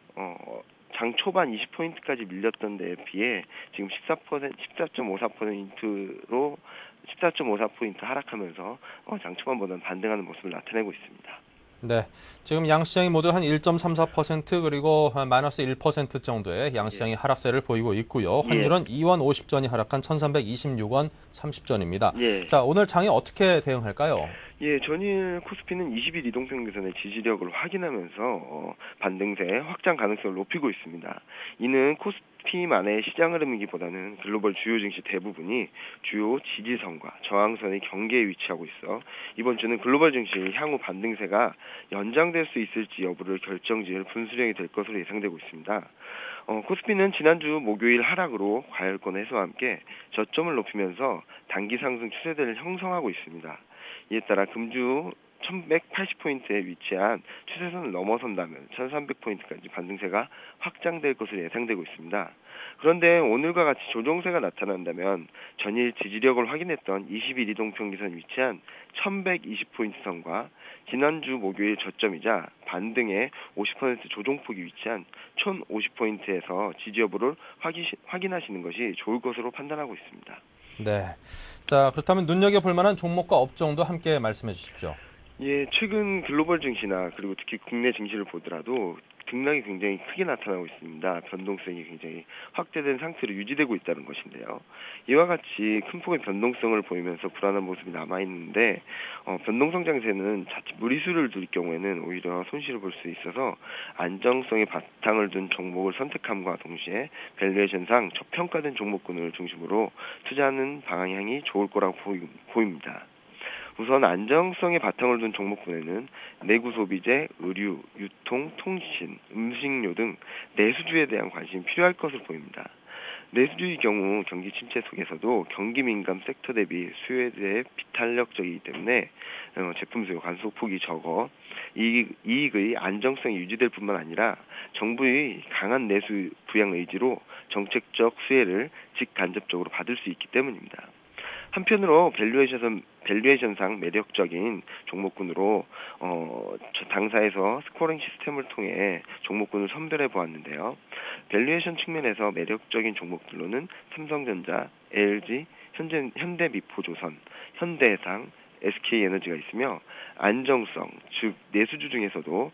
장 초반 20포인트까지 밀렸던 데에 비해 지금 14.54포인트 하락하면서 장 초반보다는 반등하는 모습을 나타내고 있습니다. 네, 지금 양시장이 모두 한 1.34% 그리고 한 마이너스 1% 정도의 양시장이 하락세를 보이고 있고요. 환율은 2원 50전이 하락한 1,326원 30전입니다. 예. 자, 오늘 장이 어떻게 대응할까요? 예, 전일 코스피는 20일 이동평균선의 지지력을 확인하면서 반등세 확장 가능성을 높이고 있습니다. 이는 코스피만의 시장 흐름이기보다는 글로벌 주요 증시 대부분이 주요 지지선과 저항선의 경계에 위치하고 있어 이번 주는 글로벌 증시 향후 반등세가 연장될 수 있을지 여부를 결정지을 분수령이 될 것으로 예상되고 있습니다. 코스피는 지난주 목요일 하락으로 과열권 해소와 함께 저점을 높이면서 단기 상승 추세대를 형성하고 있습니다. 이에 따라 금주 1180포인트에 위치한 추세선을 넘어선다면 1300포인트까지 반등세가 확장될 것으로 예상되고 있습니다. 그런데 오늘과 같이 조정세가 나타난다면 전일 지지력을 확인했던 20일 이동평균선에 위치한 1120포인트 선과 지난주 목요일 저점이자 반등의 50% 조정폭이 위치한 1050포인트에서 지지 여부를 확인하시는 것이 좋을 것으로 판단하고 있습니다. 네. 자, 그렇다면 눈여겨볼 만한 종목과 업종도 함께 말씀해 주십시오. 예, 최근 글로벌 증시나 그리고 특히 국내 증시를 보더라도 등락이 굉장히 크게 나타나고 있습니다. 변동성이 굉장히 확대된 상태로 유지되고 있다는 것인데요. 이와 같이 큰 폭의 변동성을 보이면서 불안한 모습이 남아있는데 변동성 장세는 자칫 무리수를 둘 경우에는 오히려 손실을 볼 수 있어서 안정성의 바탕을 둔 종목을 선택함과 동시에 밸류에이션상 저평가된 종목군을 중심으로 투자하는 방향이 좋을 거라고 보입니다. 우선 안정성의 바탕을 둔 종목군에는 내구 소비재, 의류, 유통, 통신, 음식료 등 내수주에 대한 관심이 필요할 것으로 보입니다. 내수주의 경우 경기 침체 속에서도 경기 민감 섹터 대비 수요에 대해 비탄력적이기 때문에 제품 수요 간소폭이 적어 이익의 안정성이 유지될 뿐만 아니라 정부의 강한 내수 부양 의지로 정책적 수혜를 직간접적으로 받을 수 있기 때문입니다. 한편으로 밸류에이션상 매력적인 종목군으로 당사에서 스코어링 시스템을 통해 종목군을 선별해 보았는데요. 밸류에이션 측면에서 매력적인 종목들로는 삼성전자, LG, 현대미포조선, 현대해상, SK에너지가 있으며 안정성, 즉 내수주 중에서도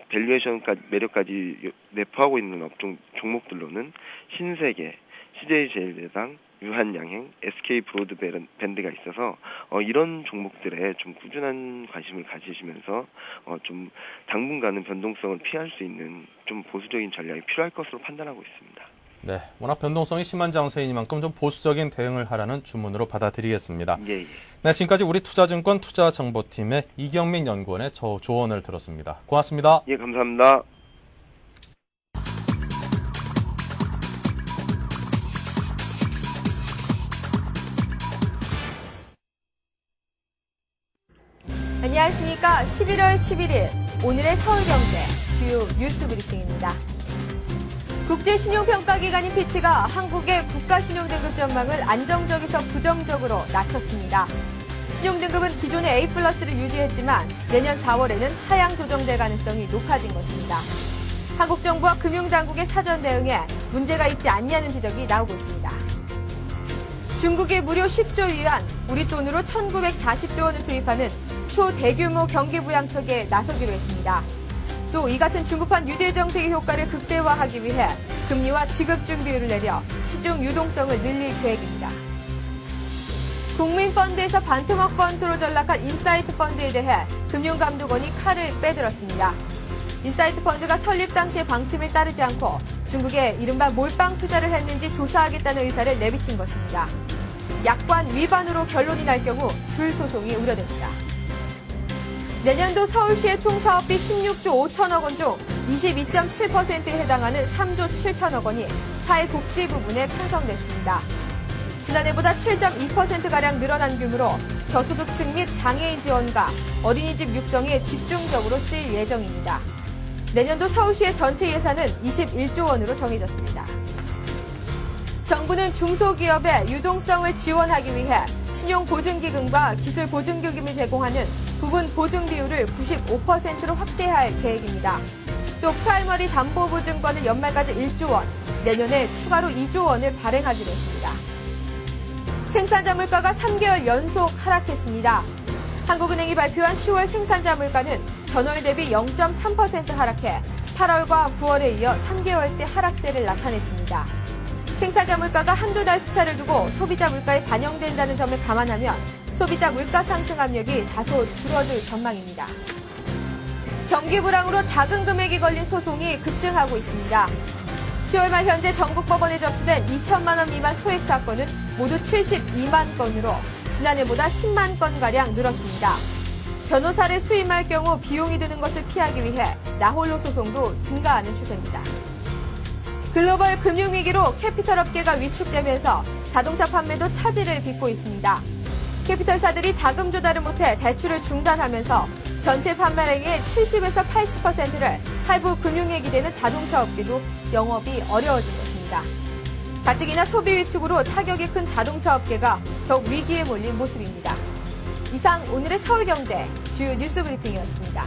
밸류에이션까지 매력까지 내포하고 있는 업종 종목들로는 신세계, CJ제일제당, 유한양행, SK 브로드밴드가 있어서 이런 종목들에 좀 꾸준한 관심을 가지시면서 좀 당분간은 변동성을 피할 수 있는 좀 보수적인 전략이 필요할 것으로 판단하고 있습니다. 네, 워낙 변동성이 심한 장세이니만큼 좀 보수적인 대응을 하라는 주문으로 받아들이겠습니다. 예. 네, 지금까지 우리 투자증권 투자정보팀의 이경민 연구원의 조언을 들었습니다. 고맙습니다. 예, 감사합니다. 안녕하십니까. 11월 11일 오늘의 서울경제 주요 뉴스 브리핑입니다. 국제신용평가기관인 피치가 한국의 국가신용등급 전망을 안정적에서 부정적으로 낮췄습니다. 신용등급은 기존의 A+를 유지했지만 내년 4월에는 하향 조정될 가능성이 높아진 것입니다. 한국 정부와 금융당국의 사전 대응에 문제가 있지 않냐는 지적이 나오고 있습니다. 중국이 무려 10조 위안, 우리 돈으로 1940조 원을 투입하는 초대규모 경기부양책에 나서기로 했습니다. 또 이 같은 중국판 뉴딜 정책의 효과를 극대화하기 위해 금리와 지급준 비율을 내려 시중 유동성을 늘릴 계획입니다. 국민펀드에서 반토막 펀드로 전락한 인사이트 펀드에 대해 금융감독원이 칼을 빼들었습니다. 인사이트 펀드가 설립 당시의 방침을 따르지 않고 중국에 이른바 몰빵 투자를 했는지 조사하겠다는 의사를 내비친 것입니다. 약관 위반으로 결론이 날 경우 줄 소송이 우려됩니다. 내년도 서울시의 총 사업비 16조 5천억 원 중 22.7%에 해당하는 3조 7천억 원이 사회복지 부분에 편성됐습니다. 지난해보다 7.2%가량 늘어난 규모로 저소득층 및 장애인 지원과 어린이집 육성에 집중적으로 쓰일 예정입니다. 내년도 서울시의 전체 예산은 21조 원으로 정해졌습니다. 정부는 중소기업의 유동성을 지원하기 위해 신용보증기금과 기술보증기금을 제공하는 부분 보증 비율을 95%로 확대할 계획입니다. 또 프라이머리 담보보증권을 연말까지 1조 원, 내년에 추가로 2조 원을 발행하기로 했습니다. 생산자 물가가 3개월 연속 하락했습니다. 한국은행이 발표한 10월 생산자 물가는 전월 대비 0.3% 하락해 8월과 9월에 이어 3개월째 하락세를 나타냈습니다. 생산자 물가가 한두 달 시차를 두고 소비자 물가에 반영된다는 점을 감안하면 소비자 물가 상승 압력이 다소 줄어들 전망입니다. 경기 불황으로 작은 금액이 걸린 소송이 급증하고 있습니다. 10월 말 현재 전국 법원에 접수된 2천만 원 미만 소액 사건은 모두 72만 건으로 지난해보다 10만 건가량 늘었습니다. 변호사를 수임할 경우 비용이 드는 것을 피하기 위해 나홀로 소송도 증가하는 추세입니다. 글로벌 금융위기로 캐피털 업계가 위축되면서 자동차 판매도 차질을 빚고 있습니다. 캐피털사들이 자금 조달을 못해 대출을 중단하면서 전체 판매량의 70에서 80%를 할부 금융에 기대는 자동차 업계도 영업이 어려워진 것입니다. 가뜩이나 소비 위축으로 타격이 큰 자동차 업계가 더욱 위기에 몰린 모습입니다. 이상 오늘의 서울경제 주요 뉴스 브리핑이었습니다.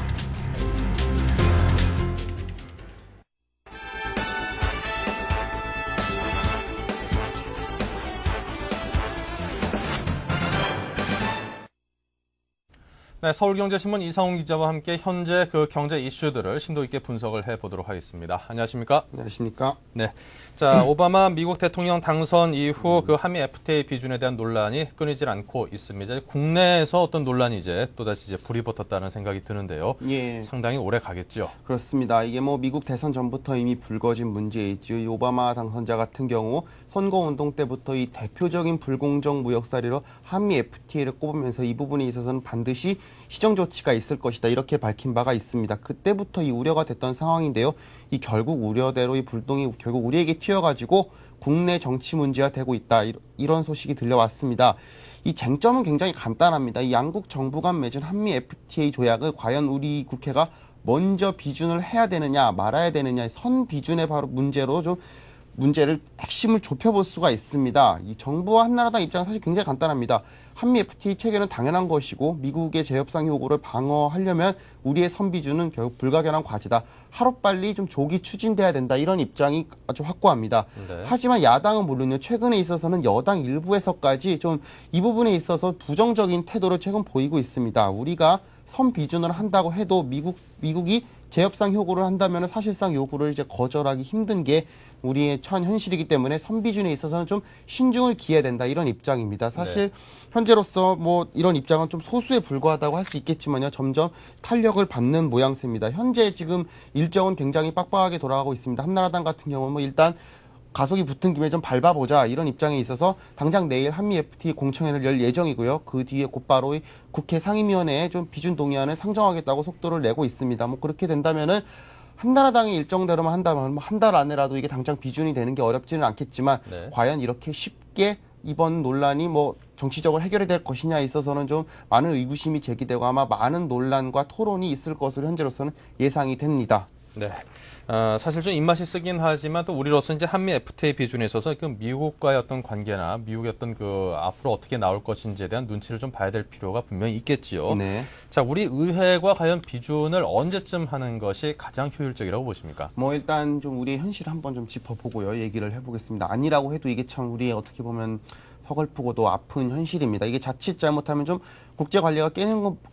네, 서울경제신문 이상훈 기자와 함께 현재 그 경제 이슈들을 심도 있게 분석을 해보도록 하겠습니다. 안녕하십니까? 안녕하십니까? 네. 자, 오바마 미국 대통령 당선 이후 그 한미 FTA 비준에 대한 논란이 끊이질 않고 있습니다. 국내에서 어떤 논란이 이제 또다시 이제 불이 붙었다는 생각이 드는데요. 예, 상당히 오래 가겠죠. 그렇습니다. 이게 뭐 미국 대선 전부터 이미 불거진 문제이죠. 이 오바마 당선자 같은 경우 선거운동 때부터 이 대표적인 불공정 무역 사례로 한미 FTA를 꼽으면서 이 부분에 있어서는 반드시 시정 조치가 있을 것이다. 이렇게 밝힌 바가 있습니다. 그때부터 이 우려가 됐던 상황인데요. 이 결국 우려대로 이 불똥이 결국 우리에게 튀어가지고 국내 정치 문제화되고 있다. 이런 소식이 들려왔습니다. 이 쟁점은 굉장히 간단합니다. 이 양국 정부 간 맺은 한미 FTA 조약을 과연 우리 국회가 먼저 비준을 해야 되느냐 말아야 되느냐 선 비준의 바로 문제로 좀 문제를 핵심을 좁혀볼 수가 있습니다. 이 정부와 한나라당 입장은 사실 굉장히 간단합니다. 한미 FTA 체결은 당연한 것이고 미국의 재협상 요구를 방어하려면 우리의 선비준은 결국 불가결한 과제다. 하루빨리 좀 조기 추진돼야 된다. 이런 입장이 아주 확고합니다. 네. 하지만 야당은 물론요. 최근에 있어서는 여당 일부에서까지 좀 이 부분에 있어서 부정적인 태도를 최근 보이고 있습니다. 우리가 선 비준을 한다고 해도 미국이 재협상 요구를 한다면 사실상 요구를 이제 거절하기 힘든 게 우리의 현 현실이기 때문에 선비준에 있어서는 좀 신중을 기해야 된다 이런 입장입니다. 사실 현재로서 뭐 이런 입장은 좀 소수에 불과하다고 할 수 있겠지만요. 점점 탄력을 받는 모양새입니다. 현재 지금 일정은 굉장히 빡빡하게 돌아가고 있습니다. 한나라당 같은 경우는 뭐 일단 가속이 붙은 김에 좀 밟아보자 이런 입장에 있어서 당장 내일 한미 FTA 공청회를 열 예정이고요. 그 뒤에 곧바로 국회 상임위원회에 좀 비준 동의안을 상정하겠다고 속도를 내고 있습니다. 뭐 그렇게 된다면은 한나라당의 일정대로만 한다면 한 달 안에라도 이게 당장 비준이 되는 게 어렵지는 않겠지만 네. 과연 이렇게 쉽게 이번 논란이 뭐 정치적으로 해결이 될 것이냐에 있어서는 좀 많은 의구심이 제기되고 아마 많은 논란과 토론이 있을 것으로 현재로서는 예상이 됩니다. 네. 사실 좀 입맛이 쓰긴 하지만 또 우리로서 이제 한미 FTA 비준에 있어서 그 미국과의 어떤 관계나 미국의 어떤 그 앞으로 어떻게 나올 것인지에 대한 눈치를 좀 봐야 될 필요가 분명히 있겠지요. 네. 자, 우리 의회가 과연 비준을 언제쯤 하는 것이 가장 효율적이라고 보십니까? 뭐 일단 좀 우리의 현실을 한번 좀 짚어보고요. 얘기를 해보겠습니다. 아니라고 해도 이게 참 우리의 어떻게 보면 서글프고도 아픈 현실입니다. 이게 자칫 잘못하면 좀 국제 관리가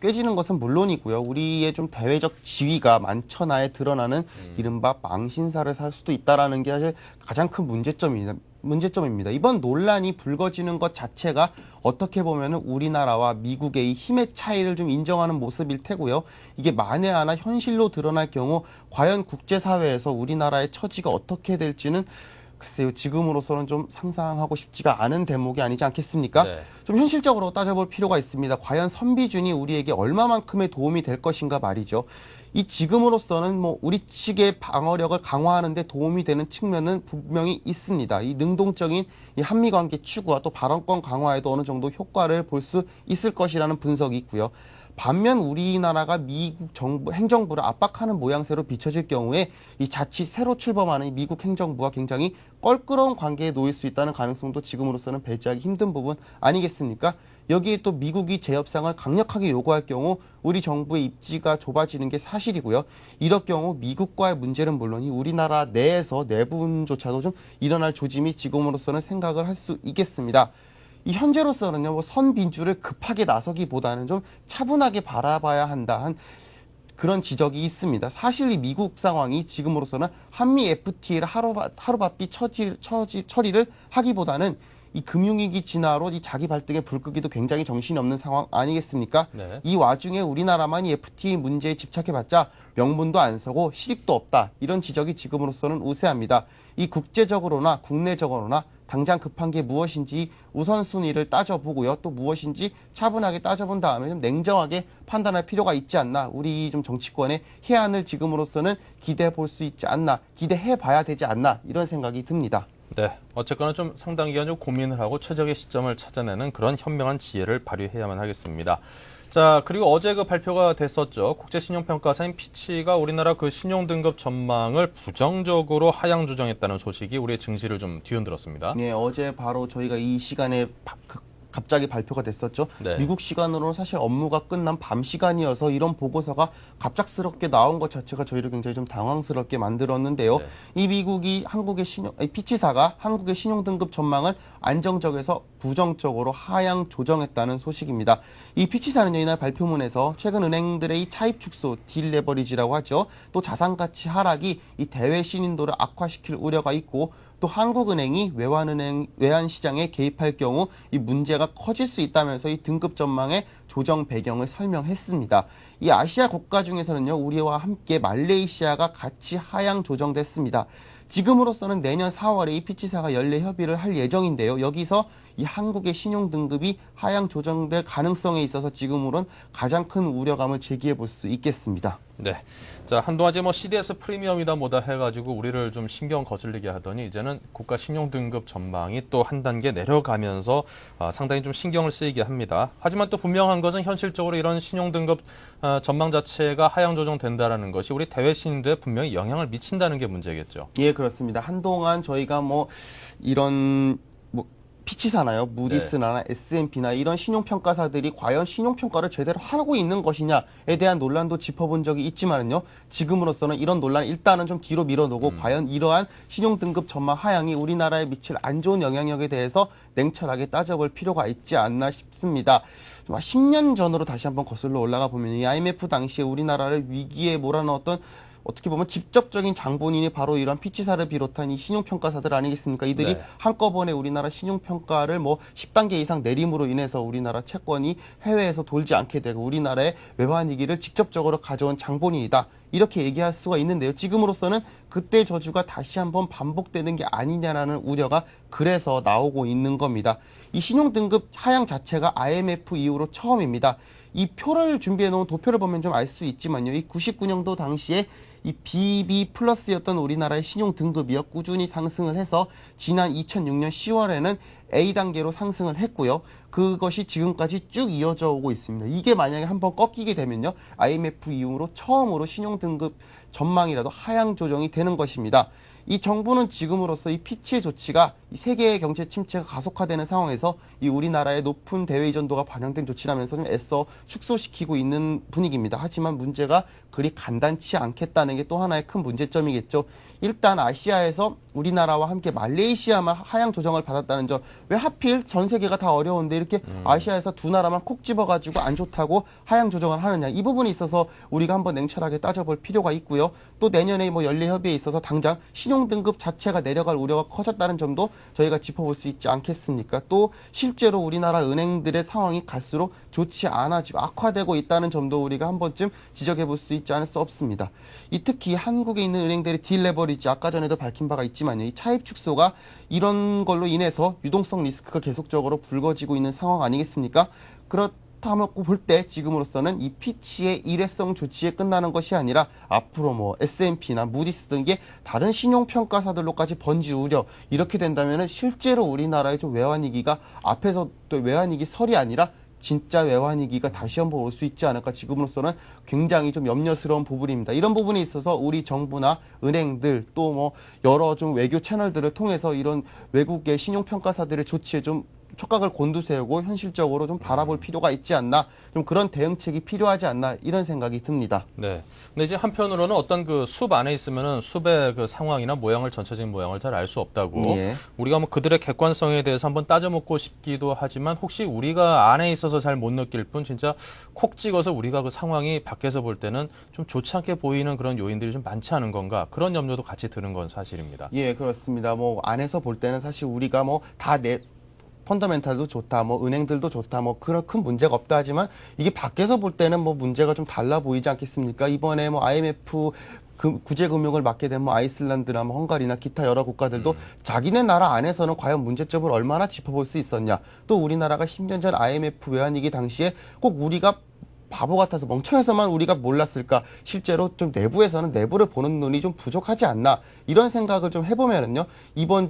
깨지는 것은 물론이고요. 우리의 좀 대외적 지위가 만천하에 드러나는 이른바 망신사를 살 수도 있다라는 게 사실 가장 큰 문제점입니다. 이번 논란이 불거지는 것 자체가 어떻게 보면 우리나라와 미국의 이 힘의 차이를 좀 인정하는 모습일 테고요. 이게 만에 하나 현실로 드러날 경우 과연 국제사회에서 우리나라의 처지가 어떻게 될지는 글쎄요, 지금으로서는 좀 상상하고 싶지가 않은 대목이 아니지 않겠습니까? 네. 좀 현실적으로 따져볼 필요가 있습니다. 과연 선비준이 우리에게 얼마만큼의 도움이 될 것인가 말이죠. 이 지금으로서는 뭐 우리 측의 방어력을 강화하는 데 도움이 되는 측면은 분명히 있습니다. 이 능동적인 이 한미 관계 추구와 또 발언권 강화에도 어느 정도 효과를 볼 수 있을 것이라는 분석이 있고요. 반면 우리나라가 미국 정부 행정부를 압박하는 모양새로 비춰질 경우에 이 자칫 새로 출범하는 이 미국 행정부가 굉장히 껄끄러운 관계에 놓일 수 있다는 가능성도 지금으로서는 배제하기 힘든 부분 아니겠습니까? 여기에 또 미국이 재협상을 강력하게 요구할 경우 우리 정부의 입지가 좁아지는 게 사실이고요. 이럴 경우 미국과의 문제는 물론이 우리나라 내에서 내분조차도 좀 일어날 조짐이 지금으로서는 생각을 할 수 있겠습니다. 이 현재로서는요, 뭐 선빈주를 급하게 나서기보다는 좀 차분하게 바라봐야 한다 한 그런 지적이 있습니다. 사실 이 미국 상황이 지금으로서는 한미 FTA를 하루바삐 처리를 하기보다는 이 금융위기 진화로 이 자기 발등에 불 끄기도 굉장히 정신이 없는 상황 아니겠습니까? 네. 이 와중에 우리나라만 이 FTA 문제에 집착해봤자 명분도 안 서고 실익도 없다. 이런 지적이 지금으로서는 우세합니다. 이 국제적으로나 국내적으로나 당장 급한 게 무엇인지 우선순위를 따져보고요. 또 무엇인지 차분하게 따져본 다음에 좀 냉정하게 판단할 필요가 있지 않나. 우리 좀 정치권의 해안을 지금으로서는 기대해 볼 수 있지 않나. 기대해 봐야 되지 않나. 이런 생각이 듭니다. 네. 어쨌거나 좀 상당 기간 좀 고민을 하고 최적의 시점을 찾아내는 그런 현명한 지혜를 발휘해야만 하겠습니다. 자, 그리고 어제 그 발표가 됐었죠. 국제신용평가사인 피치가 우리나라 그 신용등급 전망을 부정적으로 하향 조정했다는 소식이 우리의 증시를 좀 뒤흔들었습니다. 네, 어제 바로 저희가 이 시간에 갑자기 발표가 됐었죠. 네. 미국 시간으로는 사실 업무가 끝난 밤 시간이어서 이런 보고서가 갑작스럽게 나온 것 자체가 저희를 굉장히 좀 당황스럽게 만들었는데요. 네. 이 미국이 피치사가 한국의 신용 등급 전망을 안정적에서 부정적으로 하향 조정했다는 소식입니다. 이 피치사는요, 이날 발표문에서 최근 은행들의 이 차입 축소, 딜레버리지라고 하죠. 또 자산 가치 하락이 이 대외 신인도를 악화시킬 우려가 있고, 또 한국은행이 외환 시장에 개입할 경우 이 문제가 커질 수 있다면서 이 등급 전망의 조정 배경을 설명했습니다. 이 아시아 국가 중에서는요, 우리와 함께 말레이시아가 같이 하향 조정됐습니다. 지금으로서는 내년 4월에 이 피치사가 연례 협의를 할 예정인데요. 여기서 이 한국의 신용 등급이 하향 조정될 가능성에 있어서 지금으론 가장 큰 우려감을 제기해 볼 수 있겠습니다. 네. 자, 한동안 이제 뭐 CDS 프리미엄이다 뭐다 해가지고 우리를 좀 신경 거슬리게 하더니 이제는 국가 신용 등급 전망이 또 한 단계 내려가면서 상당히 좀 신경을 쓰이게 합니다. 하지만 또 분명한 것은 현실적으로 이런 신용 등급 전망 자체가 하향 조정된다라는 것이 우리 대외 신인도에 분명히 영향을 미친다는 게 문제겠죠. 예, 그렇습니다. 한동안 저희가 뭐 이런 피치사나요, 무디스나 S&P나 이런 신용평가사들이 과연 신용평가를 제대로 하고 있는 것이냐에 대한 논란도 짚어본 적이 있지만은요, 지금으로서는 이런 논란 일단은 좀 뒤로 밀어놓고 과연 이러한 신용등급 전망 하향이 우리나라에 미칠 안 좋은 영향력에 대해서 냉철하게 따져볼 필요가 있지 않나 싶습니다. 10년 전으로 다시 한번 거슬러 올라가 보면 이 IMF 당시에 우리나라를 위기에 몰아넣었던 어떻게 보면 직접적인 장본인이 바로 이런 피치사를 비롯한 이 신용평가사들 아니겠습니까? 이들이 네. 한꺼번에 우리나라 신용평가를 10단계 이상 내림으로 인해서 우리나라 채권이 해외에서 돌지 않게 되고 우리나라의 외환 위기를 직접적으로 가져온 장본인이다. 이렇게 얘기할 수가 있는데요. 지금으로서는 그때 저주가 다시 한번 반복되는 게 아니냐라는 우려가 그래서 나오고 있는 겁니다. 이 신용등급 하향 자체가 IMF 이후로 처음입니다. 이 표를 준비해 놓은 도표를 보면 좀 알 수 있지만요. 이 99년도 당시에 이 BB 플러스였던 우리나라의 신용 등급이요, 꾸준히 상승을 해서 지난 2006년 10월에는 A단계로 상승을 했고요. 그것이 지금까지 쭉 이어져 오고 있습니다. 이게 만약에 한번 꺾이게 되면요, IMF 이후로 처음으로 신용 등급 전망이라도 하향 조정이 되는 것입니다. 이 정부는 지금으로서 이 피치의 조치가 이 세계의 경제 침체가 가속화되는 상황에서 이 우리나라의 높은 대외 의존도가 반영된 조치라면서 좀 애써 축소시키고 있는 분위기입니다. 하지만 문제가 그리 간단치 않겠다는 게 또 하나의 큰 문제점이겠죠. 일단 아시아에서 우리나라와 함께 말레이시아만 하향 조정을 받았다는 점, 왜 하필 전 세계가 다 어려운데 이렇게 아시아에서 두 나라만 콕 집어가지고 안 좋다고 하향 조정을 하느냐, 이 부분에 있어서 우리가 한번 냉철하게 따져볼 필요가 있고요. 또 내년에 연례 협의에 있어서 당장 신용 등급 자체가 내려갈 우려가 커졌다는 점도 저희가 짚어볼 수 있지 않겠습니까? 또 실제로 우리나라 은행들의 상황이 갈수록 좋지 않아지고 악화되고 있다는 점도 우리가 한 번쯤 지적해 볼 수 있지 않을 수 없습니다. 이 특히 한국에 있는 은행들의 딜레버리지, 아까 전에도 밝힌 바가 있지만요, 이 차입 축소가 이런 걸로 인해서 유동성 리스크가 계속적으로 불거지고 있는 상황 아니겠습니까? 그렇다고 볼 때 지금으로서는 이 피치의 일회성 조치에 끝나는 것이 아니라 앞으로 S&P나 무디스 등 게 다른 신용평가사들로까지 번지 우려, 이렇게 된다면 실제로 우리나라의 좀 외환위기가 앞에서 또 외환위기 설이 아니라 진짜 외환위기가 다시 한번 올 수 있지 않을까, 지금으로서는 굉장히 좀 염려스러운 부분입니다. 이런 부분에 있어서 우리 정부나 은행들 또 여러 좀 외교 채널들을 통해서 이런 외국의 신용평가사들의 조치에 좀 촉각을 곤두세우고 현실적으로 좀 바라볼 필요가 있지 않나, 좀 그런 대응책이 필요하지 않나, 이런 생각이 듭니다. 네. 근데 이제 한편으로는 어떤 그 숲 안에 있으면은 숲의 그 상황이나 모양을, 전체적인 모양을 잘 알 수 없다고. 예. 우리가 그들의 객관성에 대해서 한번 따져먹고 싶기도 하지만 혹시 우리가 안에 있어서 잘 못 느낄 뿐 진짜 콕 찍어서 우리가 그 상황이 밖에서 볼 때는 좀 좋지 않게 보이는 그런 요인들이 좀 많지 않은 건가, 그런 염려도 같이 드는 건 사실입니다. 예, 그렇습니다. 안에서 볼 때는 사실 우리가 펀더멘탈도 좋다, 은행들도 좋다, 그런 큰 문제가 없다 하지만 이게 밖에서 볼 때는 문제가 좀 달라 보이지 않겠습니까? 이번에 IMF 구제금융을 맡게 된 아이슬란드나 헝가리나 기타 여러 국가들도 자기네 나라 안에서는 과연 문제점을 얼마나 짚어볼 수 있었냐. 또 우리나라가 10년 전 IMF 외환위기 당시에 꼭 우리가 바보 같아서 멍청해서만 우리가 몰랐을까, 실제로 좀 내부에서는 내부를 보는 눈이 좀 부족하지 않나, 이런 생각을 좀 해보면은요, 이번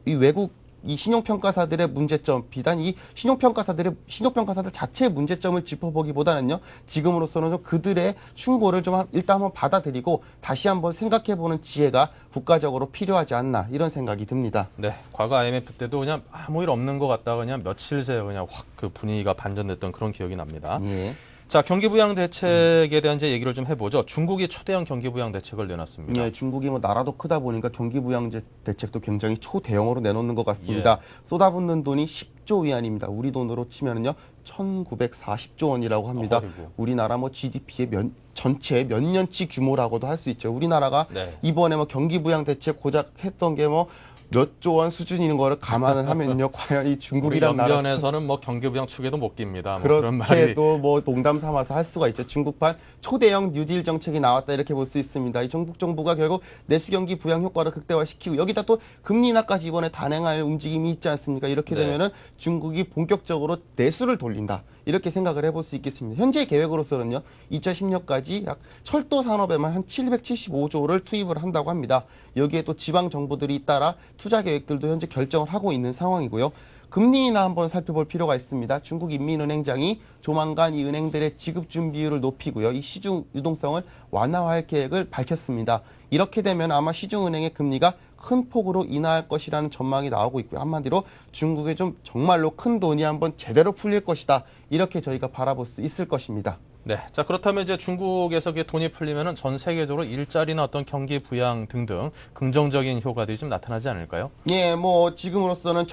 이 외국 이 신용평가사들의 문제점, 비단 이 신용평가사들 자체의 문제점을 짚어보기보다는요, 지금으로서는 좀 그들의 충고를 좀 일단 한번 받아들이고 다시 한번 생각해보는 지혜가 국가적으로 필요하지 않나 이런 생각이 듭니다. 네, 과거 IMF 때도 그냥 아무 일 없는 것 같다가 그냥 며칠 새에 그냥 확 그 분위기가 반전됐던 그런 기억이 납니다. 예. 자, 경기부양 대책에 대한 이제 얘기를 좀 해보죠. 중국이 초대형 경기부양 대책을 내놨습니다. 예, 중국이 뭐 나라도 크다 보니까 경기부양제 대책도 굉장히 초대형으로 내놓는 것 같습니다. 쏟아붓는 돈이 10조 위안입니다. 우리 돈으로 치면은요 1,940조 원이라고 합니다. 어이구. 우리나라 뭐 GDP의 전체 몇 년치 규모라고도 할 수 있죠. 우리나라가 네. 이번에 뭐 경기부양 대책 고작 했던 게 뭐 몇 조 원 수준인 거를 감안을 하면요, 과연 이 우리 중국이란 나라 연변에서는 뭐 경기부양 축에도 못 깁니다. 뭐 그런 말이 그렇게도 뭐 농담 삼아서 할 수가 있죠. 중국판 초대형 뉴딜 정책이 나왔다 이렇게 볼 수 있습니다. 이 중국 정부가 결국 내수 경기 부양 효과를 극대화시키고 여기다 또 금리 인하까지 이번에 단행할 움직임이 있지 않습니까? 이렇게 네. 되면은 중국이 본격적으로 내수를 돌린다 이렇게 생각을 해볼 수 있겠습니다. 현재 계획으로서는요, 2010년까지 약 철도 산업에만 한 775조를 투입을 한다고 합니다. 여기에 또 지방 정부들이 따라 투자 계획들도 현재 결정을 하고 있는 상황이고요. 금리 인하 한번 살펴볼 필요가 있습니다. 중국 인민은행장이 조만간 이 은행들의 지급 준비율을 높이고요. 이 시중 유동성을 완화할 계획을 밝혔습니다. 이렇게 되면 아마 시중은행의 금리가 큰 폭으로 인하할 것이라는 전망이 나오고 있고요. 한마디로 중국에 좀 정말로 큰 돈이 한번 제대로 풀릴 것이다. 이렇게 저희가 바라볼 수 있을 것입니다. 네. 자, 그렇다면 이제 중국에서 돈이 풀리면은 전 세계적으로 일자리나 어떤 경기 부양 등등 긍정적인 효과들이 좀 나타나지 않을까요? 예, 뭐 지금으로서는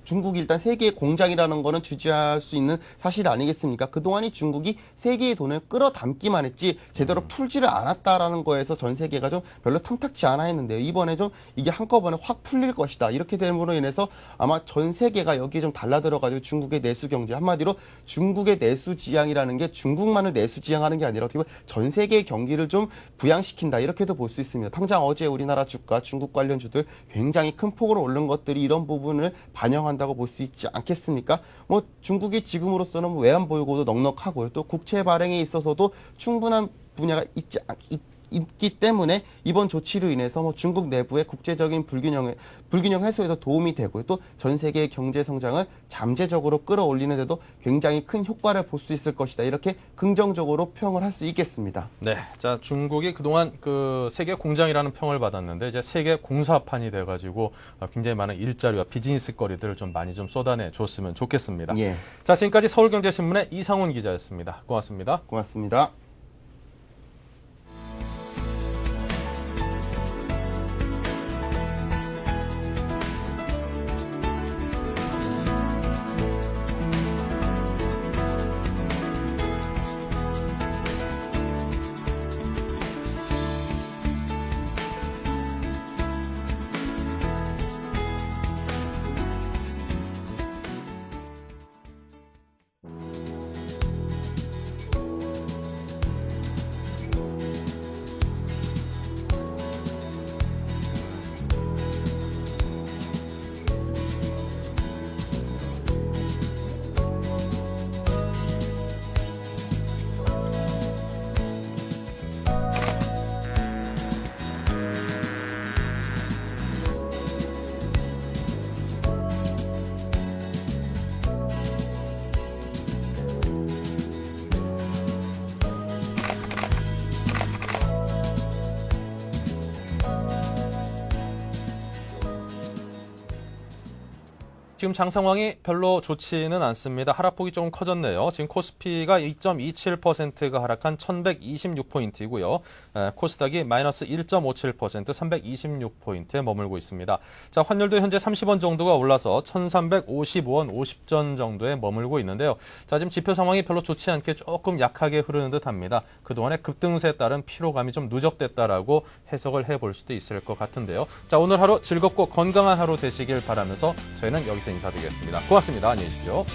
중국이 일단 세계의 공장이라는 거는 주지할 수 있는 사실 아니겠습니까? 그동안이 중국이 세계의 돈을 끌어담기만 했지 제대로 풀지를 않았다라는 거에서 전 세계가 좀 별로 탐탁치 않아 했는데요. 이번에 좀 이게 한꺼번에 확 풀릴 것이다. 이렇게 됨으로 인해서 아마 전 세계가 여기에 좀 달라들어가지고 중국의 내수 경제, 한마디로 중국의 내수 지향이라는 게 중국만을 내수 지향하는 게 아니라 어떻게 보면 전 세계의 경기를 좀 부양시킨다. 이렇게도 볼 수 있습니다. 당장 어제 우리나라 주가, 중국 관련주들 굉장히 큰 폭으로 오른 것들이 이런 부분을 반영한다고 볼 수 있지 않겠습니까? 뭐 중국이 지금으로서는 외환 보유고도 넉넉하고요. 또 국채 발행에 있어서도 충분한 분야가 있기 때문에 이번 조치로 인해서 뭐 중국 내부의 국제적인 불균형 해소에도 도움이 되고요. 또 전 세계의 경제 성장을 잠재적으로 끌어올리는 데도 굉장히 큰 효과를 볼 수 있을 것이다. 이렇게 긍정적으로 평을 할 수 있겠습니다. 네. 자, 중국이 그동안 그 세계 공장이라는 평을 받았는데 이제 세계 공사판이 돼가지고 굉장히 많은 일자리와 비즈니스 거리들을 좀 많이 좀 쏟아내 줬으면 좋겠습니다. 예. 자, 지금까지 서울경제신문의 이상훈 기자였습니다. 고맙습니다. 고맙습니다. 지금 장 상황이 별로 좋지는 않습니다. 하락폭이 조금 커졌네요. 지금 코스피가 2.27%가 하락한 1126포인트이고요. 코스닥이 마이너스 1.57% 326포인트에 머물고 있습니다. 자, 환율도 현재 30원 정도가 올라서 1355원 50전 정도에 머물고 있는데요. 자, 지금 지표 상황이 별로 좋지 않게 조금 약하게 흐르는 듯합니다. 그동안의 급등세에 따른 피로감이 좀 누적됐다라고 해석을 해볼 수도 있을 것 같은데요. 자, 오늘 하루 즐겁고 건강한 하루 되시길 바라면서 저희는 여기서 인사드리겠습니다. 고맙습니다. 안녕히 계십시오.